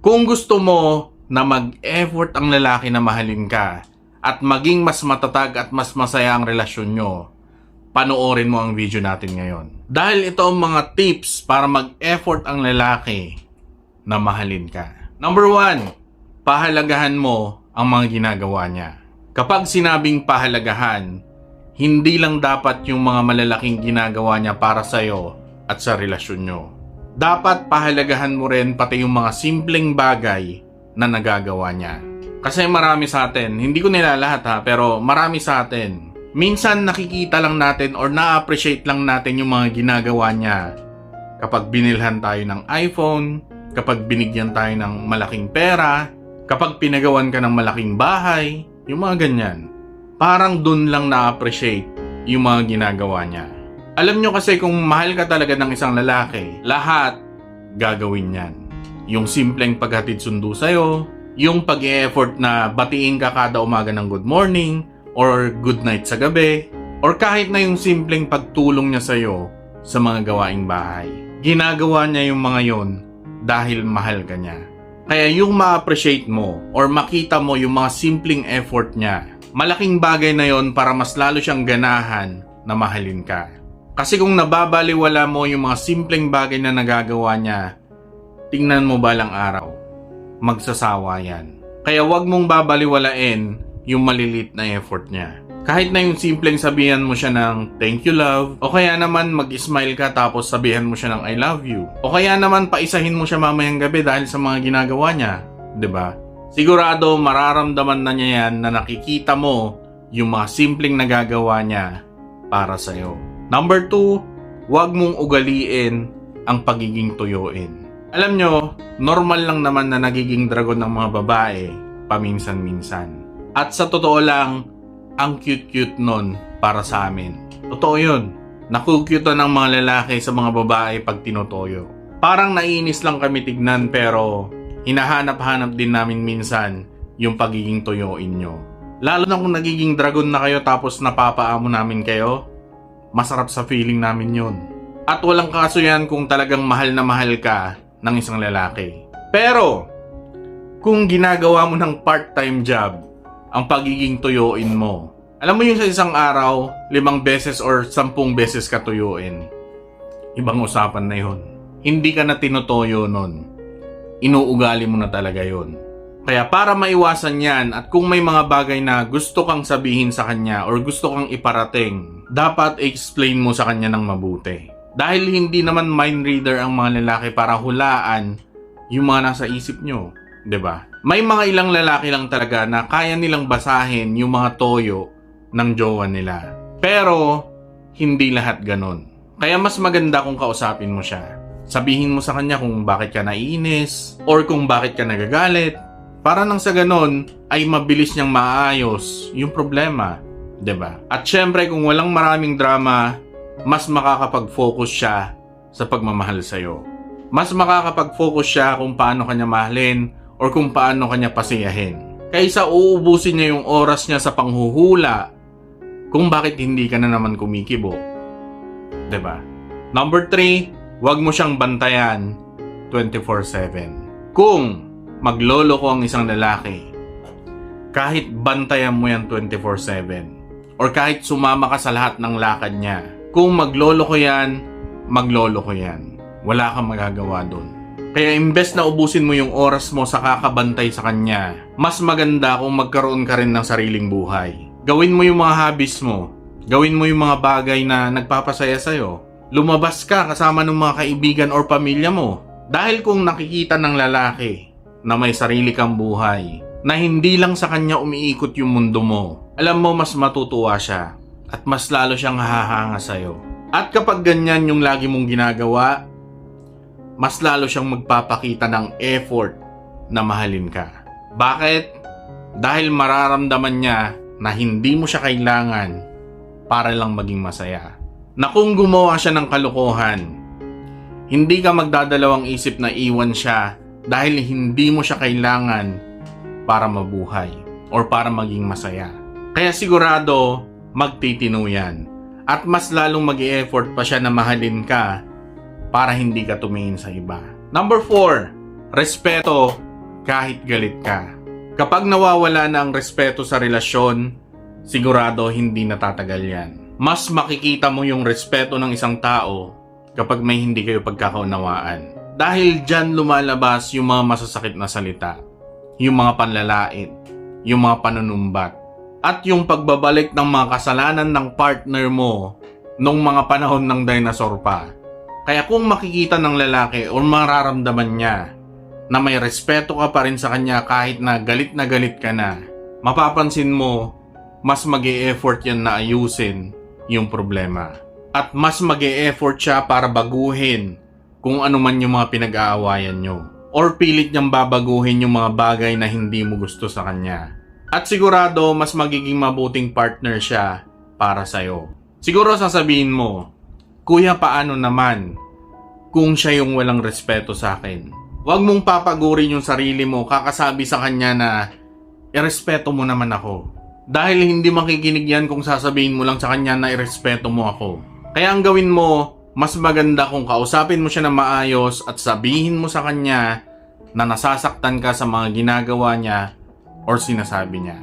Kung gusto mo na mag-effort ang lalaki na mahalin ka at maging mas matatag at mas masaya ang relasyon nyo, panoorin mo ang video natin ngayon. Dahil ito ang mga tips para mag-effort ang lalaki na mahalin ka. Number 1, pahalagahan mo ang mga ginagawa niya. Kapag sinabing pahalagahan, hindi lang dapat yung mga malalaking ginagawa niya para sa'yo at sa relasyon nyo. Dapat pahalagahan mo rin pati yung mga simpleng bagay na nagagawa niya. Kasi marami sa atin, hindi ko nila lahat ha, pero marami sa atin, minsan nakikita lang natin or na-appreciate lang natin yung mga ginagawa niya kapag binilhan tayo ng iPhone, kapag binigyan tayo ng malaking pera, kapag pinagawan ka ng malaking bahay, yung mga ganyan. Parang dun lang na-appreciate yung mga ginagawa niya. Alam nyo kasi kung mahal ka talaga ng isang lalaki, lahat gagawin yan. Yung simpleng paghatid sundo sa'yo, yung pag-e-effort na batiin ka kada umaga ng good morning or good night sa gabi, or kahit na yung simpleng pagtulong niya sa'yo sa mga gawaing bahay. Ginagawa niya yung mga yon dahil mahal ka niya. Kaya yung ma-appreciate mo or makita mo yung mga simpleng effort niya, malaking bagay na yon para mas lalo siyang ganahan na mahalin ka. Kasi kung nababaliwala mo yung mga simpleng bagay na nagagawa niya, tingnan mo balang araw, magsasawa yan. Kaya wag mong babaliwalain yung malilit na effort niya. Kahit na yung simpleng sabihan mo siya ng thank you love, o kaya naman mag-smile ka tapos sabihan mo siya ng I love you, o kaya naman paisahin mo siya mamayang gabi dahil sa mga ginagawa niya, 'di ba? Sigurado mararamdaman na niya yan na nakikita mo yung mga simpleng nagagawa niya para sa'yo. Number 2, huwag mong ugaliin ang pagiging tuyuin. Alam nyo, normal lang naman na nagiging dragon ng mga babae paminsan-minsan. At sa totoo lang, ang cute-cute nun para sa amin. Totoo yun. Nakukyutan ng mga lalaki sa mga babae pag tinutoyo. Parang naiinis lang kami tignan pero hinahanap-hanap din namin minsan yung pagiging tuyuin nyo. Lalo na kung nagiging dragon na kayo tapos napapaamo namin kayo, masarap sa feeling namin yun. At walang kaso yan kung talagang mahal na mahal ka ng isang lalaki. Pero, kung ginagawa mo ng part-time job ang pagiging tuyuin mo, alam mo yung sa isang araw, 5 beses or 10 beses ka tuyuin, ibang usapan na yun. Hindi ka na tinutoyo nun. Inuugali mo na talaga yun. Kaya para maiwasan yan at kung may mga bagay na gusto kang sabihin sa kanya or gusto kang iparating, dapat explain mo sa kanya ng mabuti. Dahil hindi naman mind reader ang mga lalaki para hulaan yung mga nasa isip nyo. 'Di ba? May mga ilang lalaki lang talaga na kaya nilang basahin yung mga toyo ng jowa nila. Pero, hindi lahat ganon. Kaya mas maganda kung kausapin mo siya. Sabihin mo sa kanya kung bakit ka naiinis or kung bakit ka nagagalit. Para nang sa ganon ay mabilis niyang maayos yung problema. 'Di ba? At syempre kung walang maraming drama, mas makakapag-focus siya sa pagmamahal sa'yo. Mas makakapag-focus siya kung paano kanya mahalin or kung paano kanya pasiyahin. Kaysa uubusin niya yung oras niya sa panghuhula kung bakit hindi ka na naman kumikibo. 'Di ba? Number 3, huwag mo siyang bantayan 24/7. Kung magloloko ang isang lalaki, kahit bantayan mo yan 24/7 or kahit sumama ka sa lahat ng lakad niya, kung magloloko yan, magloloko yan. Wala kang magagawa doon. Kaya imbes na ubusin mo yung oras mo sa kakabantay sa kanya, mas maganda kung magkaroon ka rin ng sariling buhay. Gawin mo yung mga hobbies mo. Gawin mo yung mga bagay na nagpapasaya sa'yo. Lumabas ka kasama ng mga kaibigan or pamilya mo. Dahil kung nakikita ng lalaki na may sarili kang buhay, na hindi lang sa kanya umiikot yung mundo mo, alam mo mas matutuwa siya at mas lalo siyang hahanga sa'yo. At kapag ganyan yung lagi mong ginagawa, mas lalo siyang magpapakita ng effort na mahalin ka. Bakit? Dahil mararamdaman niya na hindi mo siya kailangan para lang maging masaya. Na kung gumawa siya ng kalokohan, hindi ka magdadalawang isip na iwan siya dahil hindi mo siya kailangan para mabuhay or para maging masaya. Kaya sigurado magtitino yan at mas lalong mag-i-effort pa siya na mahalin ka para hindi ka tumingin sa iba. Number 4, respeto kahit galit ka. Kapag nawawala na ang respeto sa relasyon, sigurado hindi natatagal yan. Mas makikita mo yung respeto ng isang tao kapag may hindi kayo pagkakaunawaan. Dahil dyan lumalabas yung mga masasakit na salita, yung mga panlalait, yung mga panunumbat, at yung pagbabalik ng mga kasalanan ng partner mo nung mga panahon ng dinosaur pa. Kaya kung makikita ng lalaki o mararamdaman niya na may respeto ka pa rin sa kanya kahit na galit ka na, mapapansin mo, mas mag-e-effort yan na ayusin yung problema. At mas mag-e-effort siya para baguhin kung ano man yung mga pinag-aawayan nyo. Or pilit niyang babaguhin yung mga bagay na hindi mo gusto sa kanya. At sigurado, mas magiging mabuting partner siya para sa'yo. Siguro sasabihin mo, Kuya, paano naman kung siya yung walang respeto sa akin? Huwag mong papagurin yung sarili mo, kakasabi sa kanya na irespeto mo naman ako. Dahil hindi makikinig yan kung sasabihin mo lang sa kanya na irespeto mo ako. Kaya ang gawin mo, mas maganda kung kausapin mo siya na maayos at sabihin mo sa kanya na nasasaktan ka sa mga ginagawa niya or sinasabi niya.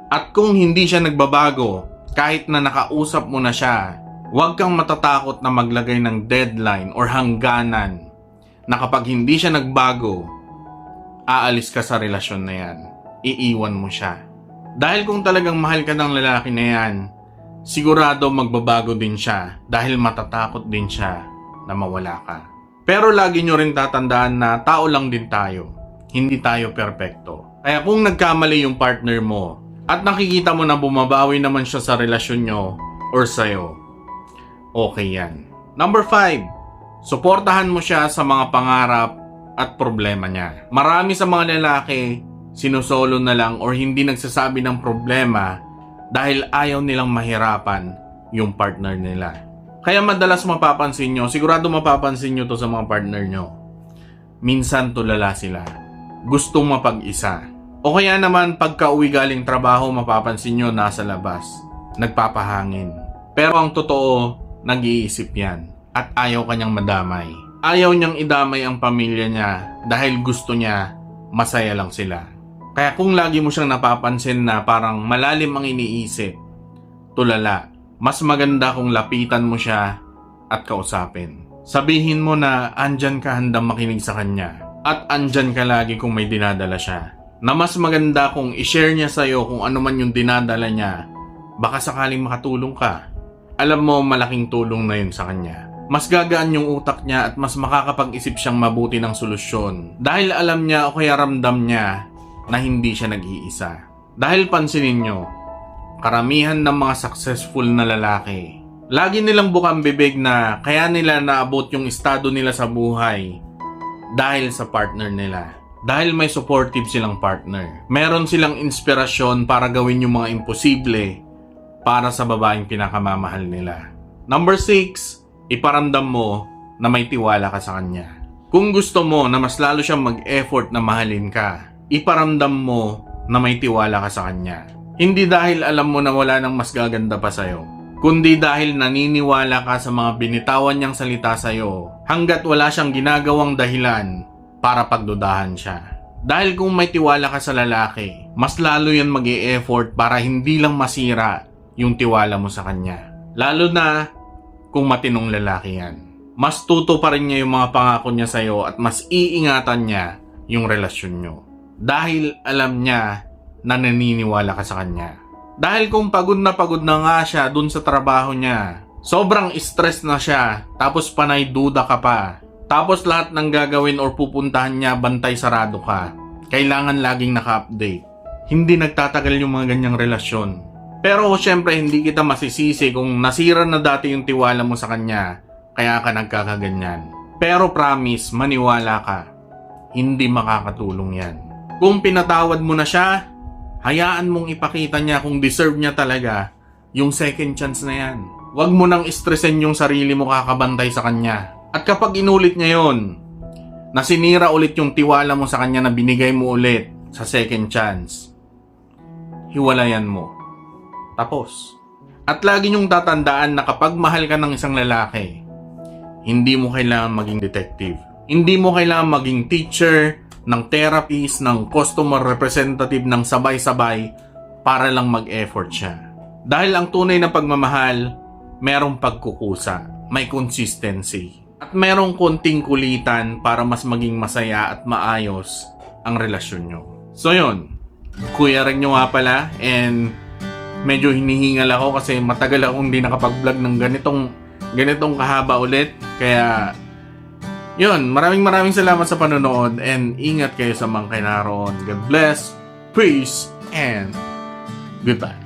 At kung hindi siya nagbabago, kahit na nakausap mo na siya, huwag kang matatakot na maglagay ng deadline or hangganan na kapag hindi siya nagbago, aalis ka sa relasyon na yan. Iiwan mo siya. Dahil kung talagang mahal ka ng lalaki na yan, sigurado magbabago din siya dahil matatakot din siya na mawala ka. Pero lagi nyo rin tatandaan na tao lang din tayo. Hindi tayo perpekto. Kaya kung nagkamali yung partner mo at nakikita mo na bumabawi naman siya sa relasyon nyo or sa'yo, okay yan. Number 5, suportahan mo siya sa mga pangarap at problema niya. Marami sa mga lalaki, sinusolo na lang or hindi nagsasabi ng problema dahil ayaw nilang mahirapan yung partner nila. Kaya madalas mapapansin nyo, sigurado mapapansin nyo to sa mga partner nyo. Minsan tulala sila. Gustong mapag-isa. O kaya naman pagka-uwi galing trabaho, mapapansin nyo nasa labas. Nagpapahangin. Pero ang totoo, nag-iisip yan. At ayaw kanyang madamay. Ayaw niyang idamay ang pamilya niya dahil gusto niya masaya lang sila. Kaya kung lagi mo siyang napapansin na parang malalim ang iniisip, tulala, mas maganda kung lapitan mo siya at kausapin. Sabihin mo na andyan ka handang makinig sa kanya at andyan ka lagi kung may dinadala siya. Na mas maganda kung i-share niya sa'yo kung ano man yung dinadala niya, baka sakaling makatulong ka. Alam mo, malaking tulong na yun sa kanya. Mas gagaan yung utak niya at mas makakapag-isip siyang mabuti ng solusyon. Dahil alam niya o kaya ramdam niya na hindi siya nag-iisa. Dahil pansinin nyo, karamihan ng mga successful na lalaki, lagi nilang bukang bibig na kaya nila naabot yung estado nila sa buhay dahil sa partner nila. Dahil may supportive silang partner. Meron silang inspirasyon para gawin yung mga imposible para sa babaeng pinakamamahal nila. Number 6, iparamdam mo na may tiwala ka sa kanya. Kung gusto mo na mas lalo siyang mag-effort na mahalin ka, iparamdam mo na may tiwala ka sa kanya. Hindi dahil alam mo na wala nang mas gaganda pa sa'yo, kundi dahil naniniwala ka sa mga binitawan niyang salita sa'yo hanggat wala siyang ginagawang dahilan para pagdudahan siya. Dahil kung may tiwala ka sa lalaki, mas lalo yan mag-e-effort para hindi lang masira yung tiwala mo sa kanya. Lalo na kung matinong lalaki yan. Mas tuto pa rin niya yung mga pangako niya sa'yo at mas iingatan niya yung relasyon nyo. Dahil alam niya na naniniwala ka sa kanya. Dahil kung pagod na nga siya dun sa trabaho niya, sobrang stress na siya, tapos panay duda ka pa, tapos lahat ng gagawin or pupuntahan niya bantay sarado ka, kailangan laging naka-update. Hindi nagtatagal yung mga ganyang relasyon. Pero syempre hindi kita masisisi kung nasira na dati yung tiwala mo sa kanya, kaya ka nagkakaganyan. Pero promise, maniwala ka, hindi makakatulong yan. Kung pinatawad mo na siya, hayaan mong ipakita niya kung deserve niya talaga yung second chance na yan. Huwag mo nang stressin yung sarili mo kakabantay sa kanya. At kapag inulit niya yon, na sinira ulit yung tiwala mo sa kanya na binigay mo ulit sa second chance, hiwalayan mo. Tapos. At lagi niyong tatandaan na kapag mahal ka ng isang lalaki, hindi mo kailangan maging detective. Hindi mo kailangan maging teacher, ng therapist, ng customer representative ng sabay-sabay para lang mag-effort siya. Dahil ang tunay na pagmamahal, merong pagkukusa, may consistency, at merong konting kulitan para mas maging masaya at maayos ang relasyon nyo. So yun, Kuya Reg nyo nga pala, and medyo hinihingal ako kasi matagal akong hindi nakapag-vlog ng ganitong kahaba ulit. Kaya yun, maraming salamat sa panonood and ingat kayo sa mga naroon. God bless, peace, and goodbye.